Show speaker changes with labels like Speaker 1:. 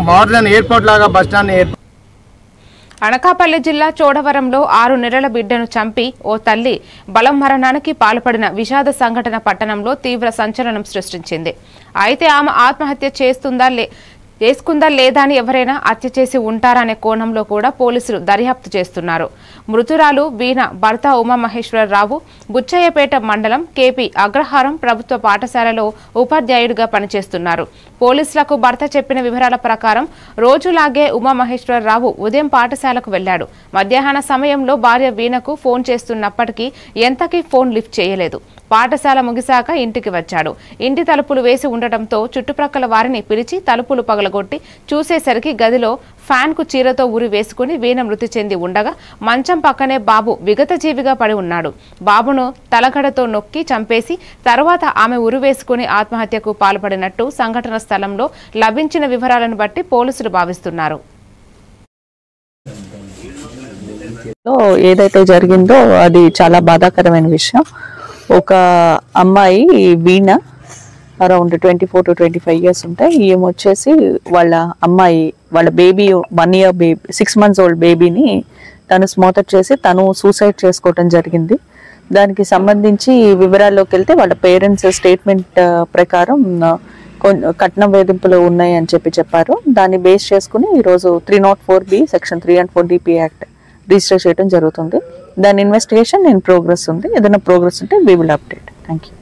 Speaker 1: Modern airport లాగా bus stand
Speaker 2: Anakapalli జిల్లా చోడవరంలో 6 నెలల బిడ్డను చంపి ఓ తల్లి బలం మరణానికి పాల్పడిన విషాద సంఘటన పట్టణంలో తీవ్ర సంచలనం సృష్టించింది. అయితే ఆమె ఆత్మహత్య చేసుకుందా లేదా అని ఎవరైనా హత్య చేసి ఉంటారనే కోణంలో కూడా పోలీసులు దర్యాప్తు చేస్తున్నారు. మృతురాలు వీణ భర్త ఉమామహేశ్వరరావు బుచ్చయ్యపేట మండలం కేపీ అగ్రహారం ప్రభుత్వ పాఠశాలలో ఉపాధ్యాయుడిగా పనిచేస్తున్నారు. పోలీసులకు భర్త చెప్పిన వివరాల ప్రకారం రోజులాగే ఉమామహేశ్వరరావు ఉదయం పాఠశాలకు వెళ్లాడు. మధ్యాహ్న సమయంలో భార్య వీణకు ఫోన్ చేస్తున్నప్పటికీ ఎంతకీ ఫోన్ లిఫ్ట్ చేయలేదు. పాఠశాల ముగిశాక ఇంటికి వచ్చాడు. ఇంటి తలుపులు వేసి ఉండటంతో చుట్టుప్రక్కల వారిని పిలిచి తలుపులు పగలగొట్టి చూసేసరికి గదిలో ఫ్యాన్ కు చీరతో ఉరి వేసుకుని వీణ మృతి చెంది ఉండగా మంచం పక్కనే బాబు విగతజీవిగా పడి ఉన్నాడు. బాబును తలగడతో నొక్కి చంపేసి తర్వాత ఆమె ఉరి వేసుకుని ఆత్మహత్యకు పాల్పడినట్టు సంఘటన స్థలంలో లభించిన వివరాలను బట్టి పోలీసులు భావిస్తున్నారు.
Speaker 3: ఏదైతే జరిగిందో అది చాలా బాధాకరమైన విషయం. ఒక అమ్మాయి వీణ అరౌండ్ 24 to 25 years ఉంటాయి. ఈమె వచ్చేసి వాళ్ళ baby 1 year baby 6 months old బేబీని తను స్మోటర్ చేసి తను సూసైడ్ చేసుకోవటం జరిగింది. దానికి సంబంధించి వివరాల్లోకి వెళ్తే వాళ్ళ పేరెంట్స్ స్టేట్మెంట్ ప్రకారం కట్నం వేధింపులు ఉన్నాయి అని చెప్పారు. దాన్ని బేస్ చేసుకుని ఈరోజు 304B section 3 and 4 DP act register చేయడం జరుగుతుంది. దాని ఇన్వెస్టిగేషన్ ఇన్ ప్రోగ్రెస్ ఉంది. ఏదైనా ప్రోగ్రెస్ ఉంటే we will update. Thank you.